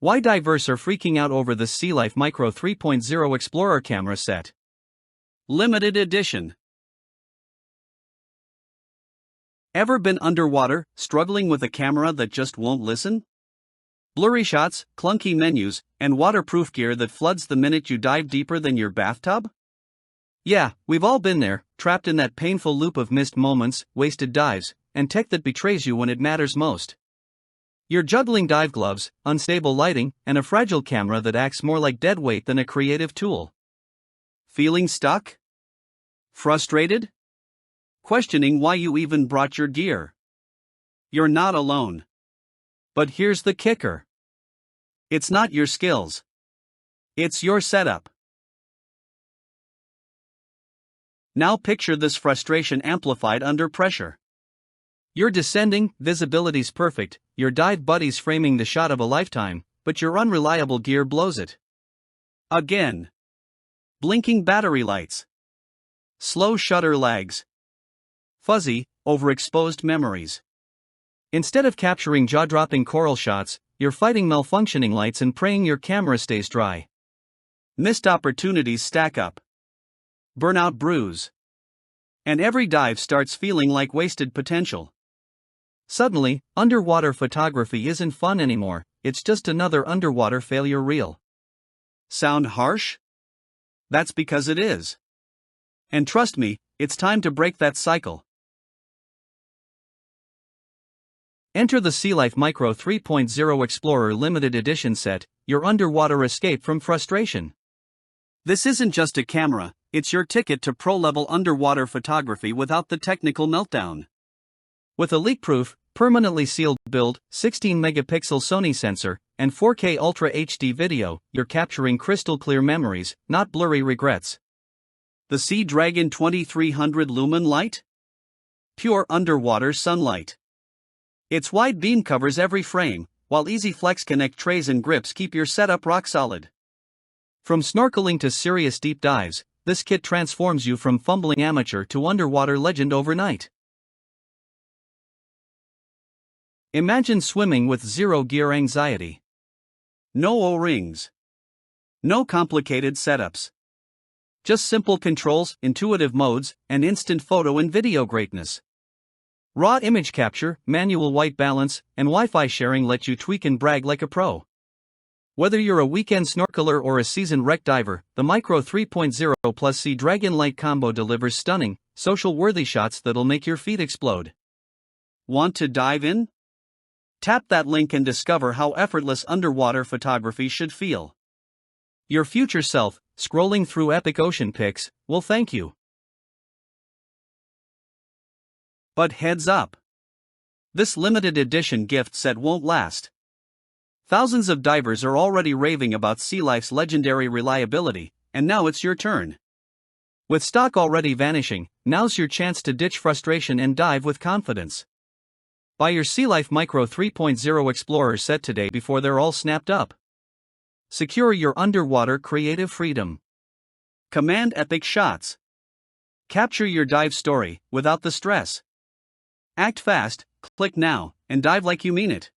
Why divers are freaking out over the SeaLife Micro 3.0 Explorer camera set. Limited edition. Ever been underwater, struggling with a camera that just won't listen? Blurry shots, clunky menus, and waterproof gear that floods the minute you dive deeper than your bathtub? Yeah, we've all been there, trapped in that painful loop of missed moments, wasted dives, and tech that betrays you when it matters most. Your juggling dive gloves, unstable lighting, and a fragile camera that acts more like dead weight than a creative tool. Feeling stuck? Frustrated? Questioning why you even brought your gear? You're not alone. But here's the kicker. It's not your skills. It's your setup. Now picture this frustration amplified under pressure. You're descending, visibility's perfect, your dive buddy's framing the shot of a lifetime, but your unreliable gear blows it. Again. Blinking battery lights. Slow shutter lags. Fuzzy, overexposed memories. Instead of capturing jaw-dropping coral shots, you're fighting malfunctioning lights and praying your camera stays dry. Missed opportunities stack up. Burnout brews. And every dive starts feeling like wasted potential. Suddenly, underwater photography isn't fun anymore, it's just another underwater failure reel. Sound harsh? That's because it is. And trust me, it's time to break that cycle. Enter the SeaLife Micro 3.0 Explorer Limited Edition set, your underwater escape from frustration. This isn't just a camera, it's your ticket to pro-level underwater photography without the technical meltdown. With a leak-proof, permanently sealed build, 16-megapixel Sony sensor, and 4K Ultra HD video, you're capturing crystal-clear memories, not blurry regrets. The Sea Dragon 2300 lumen light? Pure underwater sunlight. Its wide beam covers every frame, while Easy Flex Connect trays and grips keep your setup rock solid. From snorkeling to serious deep dives, this kit transforms you from fumbling amateur to underwater legend overnight. Imagine swimming with zero gear anxiety. No O-rings. No complicated setups. Just simple controls, intuitive modes, and instant photo and video greatness. Raw image capture, manual white balance, and Wi-Fi sharing let you tweak and brag like a pro. Whether you're a weekend snorkeler or a seasoned wreck diver, the Micro 3.0 plus Sea Dragon Light combo delivers stunning, social-worthy shots that'll make your feet explode. Want to dive in? Tap that link and discover how effortless underwater photography should feel. Your future self, scrolling through epic ocean pics, will thank you. But heads up. This limited edition gift set won't last. Thousands of divers are already raving about SeaLife's legendary reliability, and now it's your turn. With stock already vanishing, now's your chance to ditch frustration and dive with confidence. Buy your SeaLife Micro 3.0 Explorer set today before they're all snapped up. Secure your underwater creative freedom. Command epic shots. Capture your dive story without the stress. Act fast, click now, and dive like you mean it.